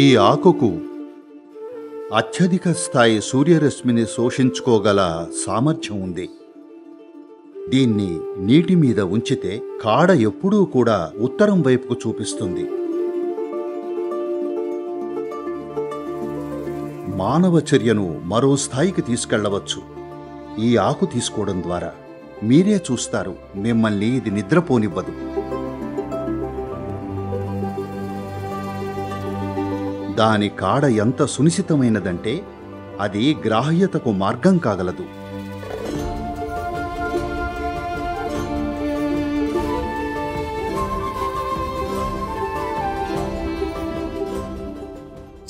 ఈ ఆకుకు అత్యధిక స్థాయి సూర్యరశ్మిని శోషించుకోగల సామర్థ్యం ఉంది. దీన్ని నీటి మీద ఉంచితే కాడ ఎప్పుడూ కూడా ఉత్తరం వైపుకు చూపిస్తుంది. మానవ చర్యను మరో స్థాయికి తీసుకెళ్లవచ్చు ఈ ఆకు తీసుకోవడం ద్వారా. మీరే చూస్తారు, మిమ్మల్ని ఇది నిద్రపోనివ్వదు. దాని కాడ ఎంత సునిశితమైనదంటే అది గ్రాహ్యతకు మార్గం కాగలదు.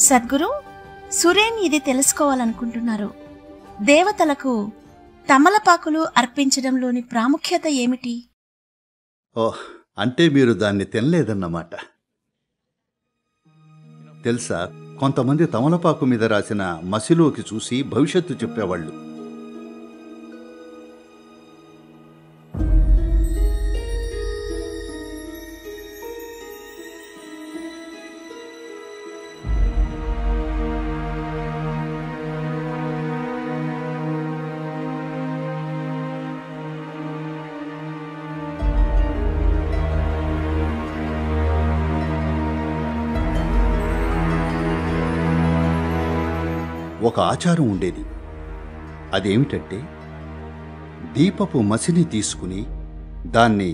సద్గురు, సురేన్ ఇది తెలుసుకోవాలనుకుంటున్నారు. దేవతలకు తమలపాకులు అర్పించడంలోని ప్రాముఖ్యత ఏమిటి? ఓహ్, అంటే మీరు దాన్ని తినలేదన్నమాట. తెలుసా, కొంతమంది తమలపాకు మీద రాసిన మసిలోకి చూసి భవిష్యత్తు చెప్పేవాళ్ళు. ఒక ఆచారం ఉండేది. అదేమిటంటే, దీపపు మసిని తీసుకుని దాన్ని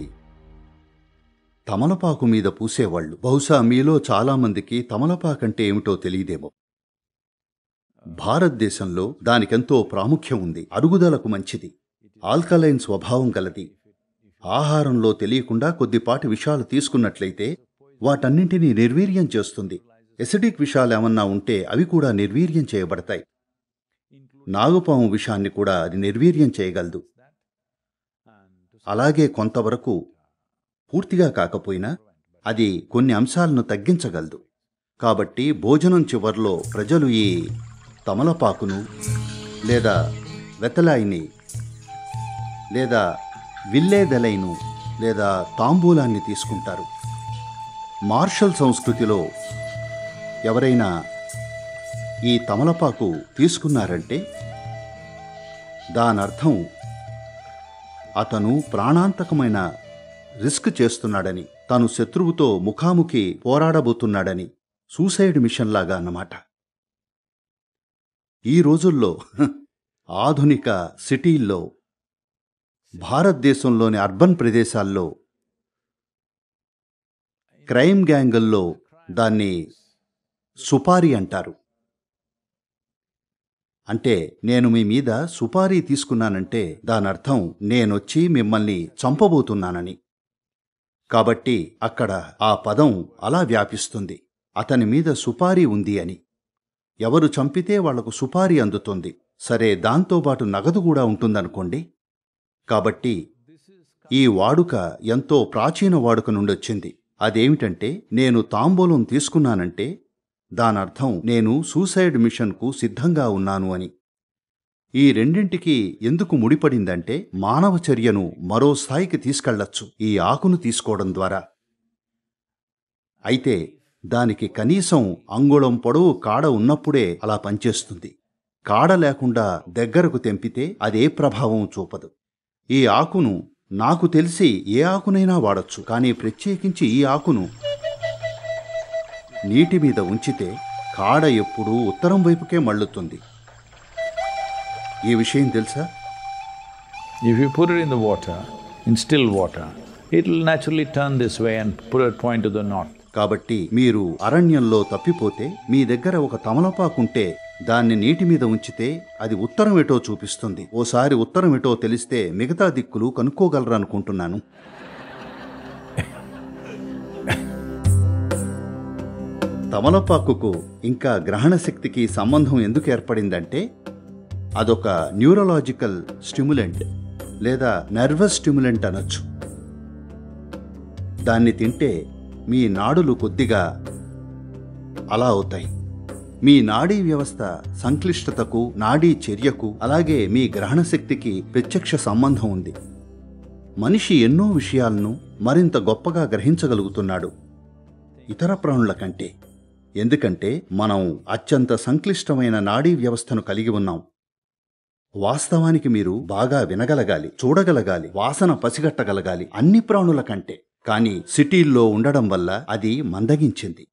తమలపాకు మీద పూసేవాళ్ళు. బహుశా మీలో చాలామందికి తమలపాకంటే ఏమిటో తెలియదేమో. భారతదేశంలో దానికెంతో ప్రాముఖ్యం ఉంది. అరుగుదలకు మంచిది, ఆల్కలైన్ స్వభావం గలది. ఆహారంలో తెలియకుండా కొద్దిపాటి విషాలు తీసుకున్నట్లయితే వాటన్నింటినీ నిర్వీర్యం చేస్తుంది. ఎసిడిక్ విషాలు ఏమన్నా ఉంటే అవి కూడా నిర్వీర్యం చేయబడతాయి. నాగుపాము విషాన్ని కూడా అది నిర్వీర్యం చేయగలదు. అలాగే కొంతవరకు, పూర్తిగా కాకపోయినా, అది కొన్ని అంశాలను తగ్గించగలదు. కాబట్టి భోజనం చివర్లో ప్రజలు ఈ తమలపాకును లేదా వెతలాయిని లేదా విల్లేదెలైను లేదా తాంబూలాన్ని తీసుకుంటారు. మార్షల్ సంస్కృతిలో ఎవరైనా ఈ తమలపాకు తీసుకున్నారంటే దానర్థం అతను ప్రాణాంతకమైన రిస్క్ చేస్తున్నాడని, తను శత్రువుతో ముఖాముఖి పోరాడబోతున్నాడని, సూసైడ్ మిషన్ లాగా అన్నమాట. ఈ రోజుల్లో ఆధునిక సిటీల్లో, భారతదేశంలోని అర్బన్ ప్రదేశాల్లో, క్రైమ్ గ్యాంగుల్లో దాన్ని సుపారీ అంటారు. అంటే నేను మీ మీద సుపారీ తీసుకున్నానంటే దానర్థం నేనొచ్చి మిమ్మల్ని చంపబోతున్నానని. కాబట్టి అక్కడ ఆ పదం అలా వ్యాపిస్తుంది, అతని మీద సుపారీ ఉంది అని. ఎవరు చంపితే వాళ్లకు సుపారీ అందుతుంది. సరే, దాంతోపాటు నగదు కూడా ఉంటుందనుకోండి. కాబట్టి ఈ వాడుక ఎంతో ప్రాచీన వాడుక నుండొచ్చింది. అదేమిటంటే, నేను తాంబూలం తీసుకున్నానంటే దానర్థం నేను సూసైడ్ మిషన్కు సిద్ధంగా ఉన్నాను అని. ఈ రెండింటికి ఎందుకు ముడిపడిందంటే, మానవ చర్యను మరో స్థాయికి తీసుకెళ్లొచ్చు ఈ ఆకును తీసుకోవడం ద్వారా. అయితే దానికి కనీసం అంగుళం పొడవు కాడ ఉన్నప్పుడే అలా పనిచేస్తుంది. కాడ లేకుండా దగ్గరకు తెంపితే అదే ప్రభావం చూపదు. ఈ ఆకును నాకు తెలిసి ఏ ఆకునైనా వాడొచ్చు, కానీ ప్రత్యేకించి ఈ ఆకును నీటి మీద ఉంచితే కాడ ఎప్పుడూ ఉత్తరం వైపుకే మళ్ళుతుంది. ఈ విషయం తెలుసా? If you put it in the water, in still water, it will naturally turn this way and point to the north. కాబట్టి మీరు అరణ్యంలో తప్పిపోతే మీ దగ్గర ఒక తమలపాకుంటే దాన్ని నీటి మీద ఉంచితే అది ఉత్తరం ఎటో చూపిస్తుంది. ఓసారి ఉత్తరం ఎటో తెలిస్తే మిగతా దిక్కులు కనుక్కోగలరనుకుంటున్నాను. తమలపాకుకు ఇంకా గ్రహణ శక్తికి సంబంధం ఎందుకు ఏర్పడిందంటే, అదొక న్యూరలాజికల్ స్టిమ్యులెంట్ లేదా నర్వస్ స్టిమ్యులెంట్ అనొచ్చు. దాన్ని తింటే మీ నాడులు కొద్దిగా అలా అవుతాయి. మీ నాడీ వ్యవస్థ సంక్లిష్టతకు, నాడీ చర్యకు, అలాగే మీ గ్రహణ శక్తికి ప్రత్యక్ష సంబంధం ఉంది. మనిషి ఎన్నో విషయాలను మరింత గొప్పగా గ్రహించగలుగుతున్నాడు. ఇతర ప్రాణుల కంటే. ఎందుకంటే మనం అత్యంత సంక్లిష్టమైన నాడీ వ్యవస్థను కలిగి ఉన్నాం. వాస్తవానికి మీరు బాగా వినగలగాలి, చూడగలగాలి, వాసన పసిగట్టగలగాలి అన్ని ప్రాణుల కంటే. కానీ సిటీల్లో ఉండడం వల్ల అది మందగించింది.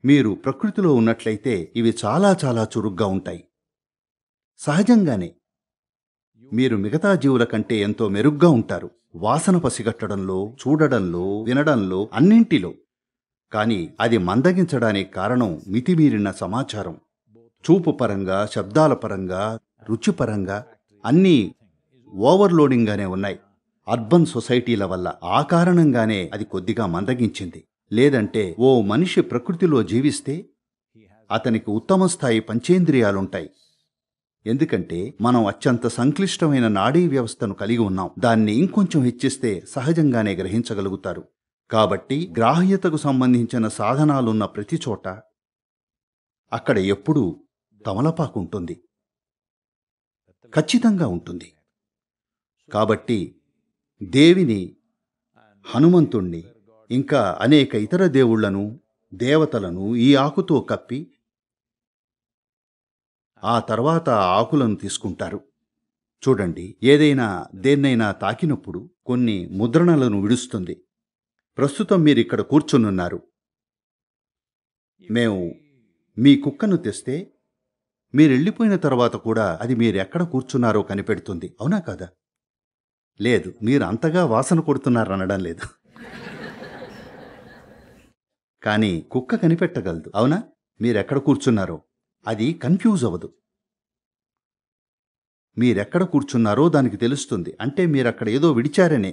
మీరు ప్రకృతిలో ఉన్నట్లయితే ఇవి చాలా చాలా చురుగ్గా ఉంటాయి. సహజంగానే మీరు మిగతా జీవుల కంటే ఎంతో మెరుగ్గా ఉంటారు, వాసన పసిగట్టడంలో, చూడడంలో, వినడంలో, అన్నింటిలో. కానీ అది మందగించడానికి కారణం మితిమీరిన సమాచారం. చూపు పరంగా, శబ్దాల పరంగా, రుచిపరంగా అన్నీ ఓవర్లోడింగ్గానే ఉన్నాయి. అర్బన్ సొసైటీల వల్ల ఆ కారణంగానే అది కొద్దిగా మందగించింది. లేదంటే ఓ మనిషి ప్రకృతిలో జీవిస్తే అతనికి ఉత్తమ స్థాయి పంచేంద్రియాలుంటాయి. ఎందుకంటే మనం అత్యంత సంక్లిష్టమైన నాడీ వ్యవస్థను కలిగి ఉన్నాం. దాన్ని ఇంకొంచెం హెచ్చిస్తే సహజంగానే గ్రహించగలుగుతారు. కాబట్టి గ్రాహ్యతకు సంబంధించిన సాధనాలున్న ప్రతి చోట అక్కడ ఎప్పుడూ తమలపాకుంటుంది, ఖచ్చితంగా ఉంటుంది. కాబట్టి దేవిని, హనుమంతుణ్ణి, ఇంకా అనేక ఇతర దేవుళ్లను, దేవతలను ఈ ఆకుతో కప్పి ఆ తర్వాత ఆ ఆకులను తీసుకుంటారు. చూడండి, ఏదైనా దేన్నైనా తాకినప్పుడు కొన్ని ముద్రణలను విడుస్తుంది. ప్రస్తుతం మీరిక్కడ కూర్చునున్నారు. మేము మీ కుక్కను తెస్తే మీరెళ్ళిపోయిన తర్వాత కూడా అది మీరెక్కడ కూర్చున్నారో కనిపెడుతుంది, అవునా కాదా? లేదు, మీరు అంతగా వాసన కొడుతున్నారనడం లేదు. కానీ కుక్క కనిపెట్టగలదు, అవునా? మీరెక్కడ కూర్చున్నారో. అది కన్ఫ్యూజ్ అవ్వదు. మీరెక్కడ కూర్చున్నారో దానికి తెలుస్తుంది. అంటే మీరక్కడ ఏదో విడిచారనే.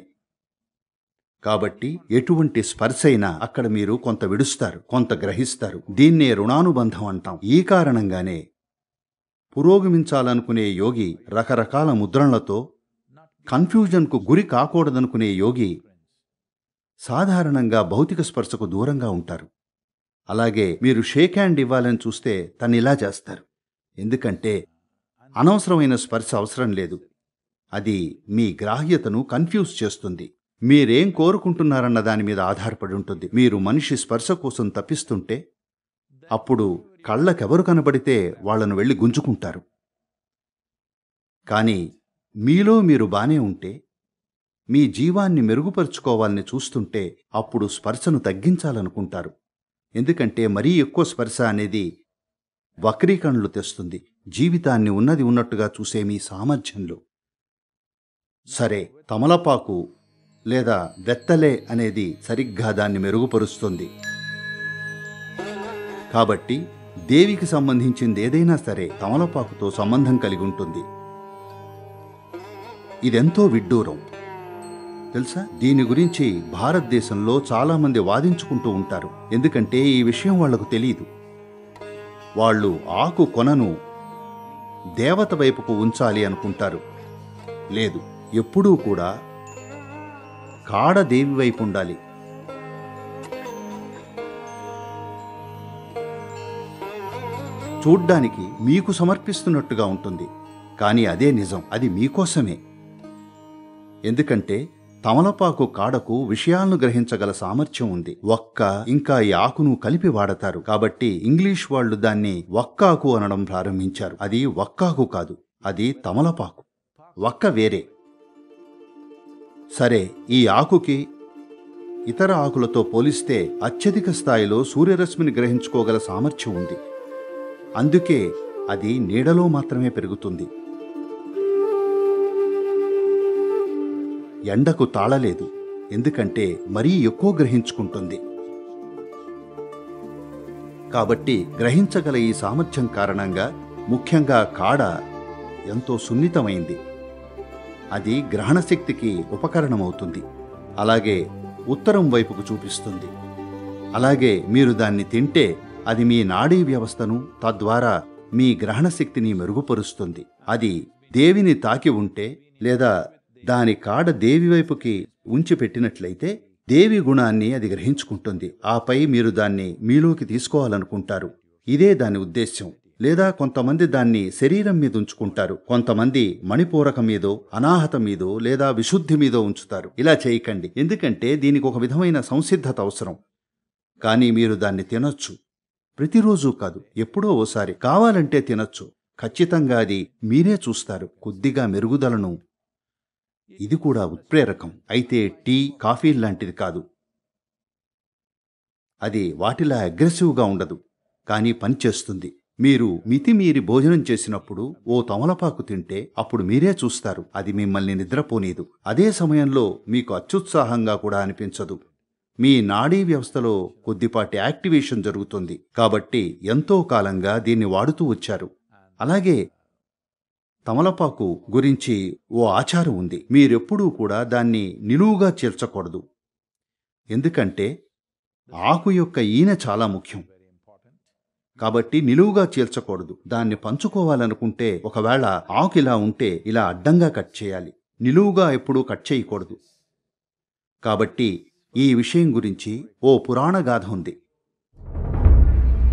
కాబట్టి ఎటువంటి స్పర్శ అయినా అక్కడ మీరు కొంత విడుస్తారు, కొంత గ్రహిస్తారు. దీన్నే రుణానుబంధం అంటాం. ఈ కారణంగానే పురోగమించాలనుకునే యోగి రకరకాల ముద్రణలతో, కన్ఫ్యూజన్కు గురి కాకూడదనుకునే యోగి సాధారణంగా భౌతిక స్పర్శకు దూరంగా ఉంటారు. అలాగే మీరు షేక్ హ్యాండ్ ఇవ్వాలని చూస్తే తనిలా చేస్తారు. ఎందుకంటే అనవసరమైన స్పర్శ అవసరం లేదు. అది మీ గ్రాహ్యతను కన్ఫ్యూజ్ చేస్తుంది. మీరేం కోరుకుంటున్నారన్న దాని మీద ఆధారపడి ఉంటుంది. మీరు మనిషి స్పర్శ కోసం తప్పిస్తుంటే అప్పుడు కళ్ళకెవరు కనబడితే వాళ్లను వెళ్ళి గుంజుకుంటారు. కానీ మీలో మీరు బానే ఉంటే, మీ జీవాన్ని మెరుగుపరుచుకోవాలని చూస్తుంటే అప్పుడు స్పర్శను తగ్గించాలనుకుంటారు. ఎందుకంటే మరీ ఎక్కువ స్పర్శ అనేది వక్రీకరణలు తెస్తుంది జీవితాన్ని ఉన్నది ఉన్నట్టుగా చూసే మీ సామర్థ్యంలో. సరే, తమలపాకు లేదా వెత్తలే అనేది సరిగ్గా దాన్ని మెరుగుపరుస్తుంది. కాబట్టి దేవికి సంబంధించింది ఏదైనా సరే తమలపాకుతో సంబంధం కలిగి ఉంటుంది. ఇదెంతో విడ్డూరం తెలుసా? దీని గురించి భారతదేశంలో చాలామంది వాదించుకుంటూ ఉంటారు. ఎందుకంటే ఈ విషయం వాళ్లకు తెలియదు. వాళ్ళు ఆకు కొనను దేవత వైపుకు ఉంచాలి అనుకుంటారు. లేదు, ఎప్పుడూ కూడా కాడ దేవి వైపు ఉండాలి. చూడ్డానికి మీకు సమర్పిస్తున్నట్టుగా ఉంటుంది, కానీ అదే నిజం. అది మీకోసమే. ఎందుకంటే తమలపాకు కాడకు విషయాలను గ్రహించగల సామర్థ్యం ఉంది. వక్క ఇంకా ఈ ఆకును కలిపి వాడతారు. కాబట్టి ఇంగ్లీష్ వాళ్ళు దాన్ని వక్కాకు అనడం ప్రారంభించారు. అది వక్కాకు కాదు, అది తమలపాకు. వక్క వేరే. సరే, ఈ ఆకుకి ఇతర ఆకులతో పోలిస్తే అత్యధిక స్థాయిలో సూర్యరశ్మిని గ్రహించుకోగల సామర్థ్యం ఉంది. అందుకే అది నీడలో మాత్రమే పెరుగుతుంది. ఎండకు తాళలేదు, ఎందుకంటే మరీ ఎక్కువ గ్రహించుకుంటుంది. కాబట్టి గ్రహించగల ఈ సామర్థ్యం కారణంగా ముఖ్యంగా కాడ ఎంతో సున్నితమైంది. అది గ్రహణశక్తికి ఉపకరణమవుతుంది. అలాగే ఉత్తరం వైపుకు చూపిస్తుంది. అలాగే మీరు దాన్ని తింటే అది మీ నాడీ వ్యవస్థను, తద్వారా మీ గ్రహణశక్తిని మెరుగుపరుస్తుంది. అది దేవిని తాకి ఉంటే లేదా దాని కాడ దేవి వైపుకి ఉంచి పెట్టినట్లయితే దేవి గుణాన్ని అది గ్రహించుకుంటుంది. ఆపై మీరు దాన్ని మీలోకి తీసుకోవాలనుకుంటారు. ఇదే దాని ఉద్దేశ్యం. లేదా కొంతమంది దాన్ని శరీరం మీద ఉంచుకుంటారు, కొంతమంది మణిపూరకం మీదో, అనాహత మీదో లేదా విశుద్ధి మీదో ఉంచుతారు. ఇలా చేయకండి, ఎందుకంటే దీనికి ఒక విధమైన సంసిద్ధత అవసరం. కానీ మీరు దాన్ని తినొచ్చు. ప్రతిరోజూ కాదు, ఎప్పుడో ఓసారి కావాలంటే తినొచ్చు. ఖచ్చితంగా అది మీరే చూస్తారు కొద్దిగా మెరుగుదలను. ఇది కూడా ఉత్ప్రేరకం, అయితే టీ, కాఫీ లాంటిది కాదు. అది వాటిలా అగ్రెసివ్గా ఉండదు, కానీ పనిచేస్తుంది. మీరు మితిమీరి భోజనం చేసినప్పుడు ఓ తమలపాకు తింటే అప్పుడు మీరే చూస్తారు అది మిమ్మల్ని నిద్రపోనీదు. అదే సమయంలో మీకు అత్యుత్సాహంగా కూడా అనిపించదు. మీ నాడీ వ్యవస్థలో కొద్దిపాటి యాక్టివేషన్ జరుగుతుంది. కాబట్టి ఎంతో కాలంగా దీన్ని వాడుతూ వచ్చారు. అలాగే తమలపాకు గురించి ఓ ఆచారం ఉంది. మీరెప్పుడూ కూడా దాన్ని నిలువుగా చీల్చకూడదు, ఎందుకంటే ఆకు యొక్క ఈనె చాలా ముఖ్యం. కాబట్టి నిలువుగా చీల్చకూడదు. దాన్ని పంచుకోవాలనుకుంటే ఒకవేళ ఆకు ఇలా ఉంటే ఇలా అడ్డంగా కట్ చేయాలి, నిలువుగా ఎప్పుడూ కట్ చేయకూడదు. కాబట్టి ఈ విషయం గురించి ఓ పురాణ గాథ ఉంది.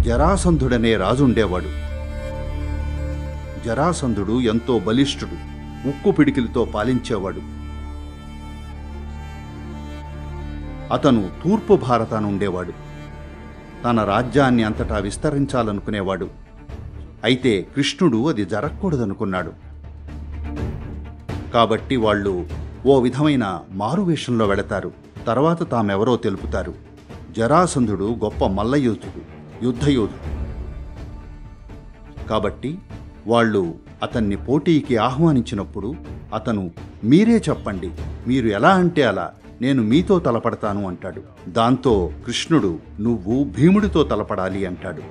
జరాసంధుడనే రాజుండేవాడు. జరాసంధుడు ఎంతో బలిష్ఠుడు, ఉక్కు పిడికిలతో పాలించేవాడు. అతను తూర్పు భారతాన ఉండేవాడు. తన రాజ్యాన్ని అంతటా విస్తరించాలనుకునేవాడు. అయితే కృష్ణుడు అది జరగకూడదనుకున్నాడు. కాబట్టి వాళ్ళు ఓ విధమైన మారువేషంలో వెళతారు. తర్వాత తామెవరో తెలుపుతారు. జరాసంధుడు గొప్ప మల్లయోధుడు, యుద్ధయోధుడు. కాబట్టి వాళ్ళు అతన్ని పోటీకి ఆహ్వానించినప్పుడు అతను మీరే చెప్పండి, మీరు ఎలా అంటే అలా, నేను మీతో తలపడతాను అంటాడు. దాంతో కృష్ణుడు నువ్వు భీముడితో తలపడాలి అంటాడు.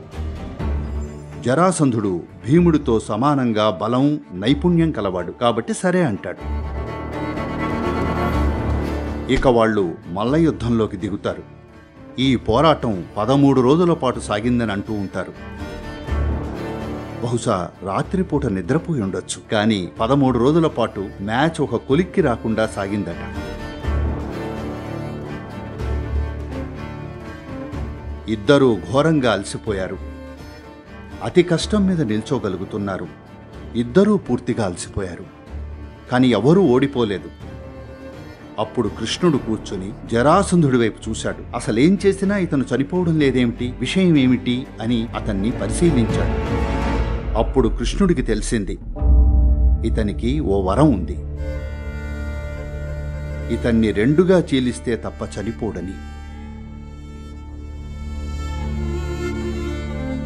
జరాసంధుడు భీముడితో సమానంగా బలం, నైపుణ్యం కలవాడు కాబట్టి సరే అంటాడు. ఇక వాళ్ళు మల్లయుద్ధంలోకి దిగుతారు. ఈ పోరాటం 13 రోజుల పాటు సాగిందని అంటూ ఉంటారు. బహుశా రాత్రిపూట నిద్రపోయి ఉండొచ్చు, కానీ 13 రోజుల పాటు మ్యాచ్ ఒక కొలిక్కి రాకుండా సాగిందట. ఇద్దరూ ఘోరంగా అలసిపోయారు. అతి కష్టం మీద నిల్చోగలుగుతున్నారు. ఇద్దరూ పూర్తిగా అలసిపోయారు, కానీ ఎవరూ ఓడిపోలేదు. అప్పుడు కృష్ణుడు కూర్చుని జరాసంధుడి వైపు చూశాడు. అసలేం చేసినా ఇతను చనిపోవడం లేదేమిటి, విషయం ఏమిటి అని అతన్ని పరిశీలించాడు. అప్పుడు కృష్ణుడికి తెలిసింది, ఇతనికి ఓ వరం ఉంది. ఇతన్ని రెండుగా చీలిస్తే తప్ప చనిపోడని.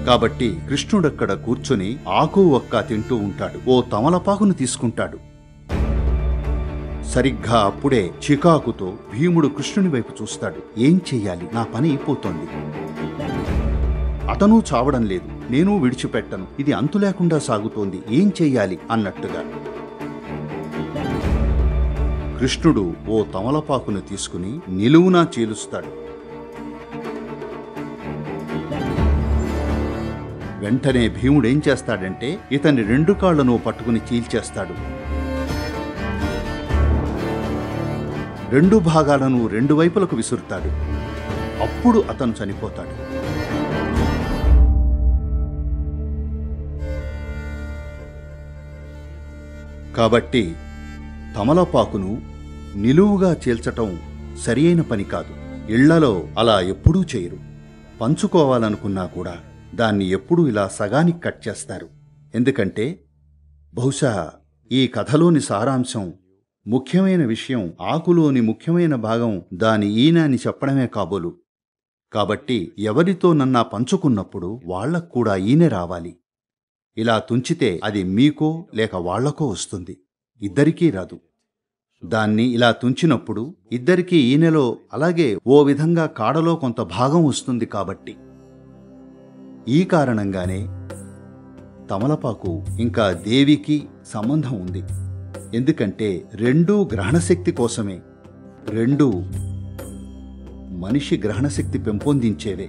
కాబట్టి కృష్ణుడక్కడ కూర్చుని ఆకు ఒక్క తింటూ ఉంటాడు. ఓ తమలపాకును తీసుకుంటాడు. సరిగ్గా అప్పుడే చికాకుతో భీముడు కృష్ణుని వైపు చూస్తాడు. ఏం చెయ్యాలి, నా పని అయిపోతోంది. అతను చావడం లేదు, నేను విడిచిపెట్టను, ఇది అంతు లేకుండా సాగుతోంది, ఏం చెయ్యాలి అన్నట్టుగా. కృష్ణుడు ఓ తమలపాకును తీసుకుని నిలువునా చీలుస్తాడు. వెంటనే భీముడేం చేస్తాడంటే ఇతని 2 కాళ్లను పట్టుకుని చీల్చేస్తాడు. 2 భాగాలను 2 వైపులకు విసురుతాడు. అప్పుడు అతను చనిపోతాడు. కాబట్టి తమలపాకును నిలువుగా చీల్చటం సరియైన పని కాదు. ఇళ్లలో అలా ఎప్పుడూ చేయరు. పంచుకోవాలనుకున్నా కూడా దాన్ని ఎప్పుడూ ఇలా సగానికి కట్ చేస్తారు. ఎందుకంటే బహుశా ఈ కథలోని సారాంశం, ముఖ్యమైన విషయం, ఆకులోని ముఖ్యమైన భాగం దాని ఈనె అని చెప్పడమే కాబోలు. కాబట్టి ఎవరితో నన్నా పంచుకున్నప్పుడు వాళ్లకు కూడా ఈనె రావాలి. ఇలా తుంచితే అది మీకో లేక వాళ్లకో వస్తుంది, ఇద్దరికీ రాదు. దాన్ని ఇలా తుంచినప్పుడు ఇద్దరికీ ఈనెలో అలాగే ఓ విధంగా కాడలో కొంత భాగం వస్తుంది. కాబట్టి ఈ కారణంగానే తమలపాకు ఇంకా దేవికి సంబంధం ఉంది. ఎందుకంటే 2 గ్రహణశక్తి కోసమే, 2 మనిషి గ్రహణశక్తి పెంపొందించేవే.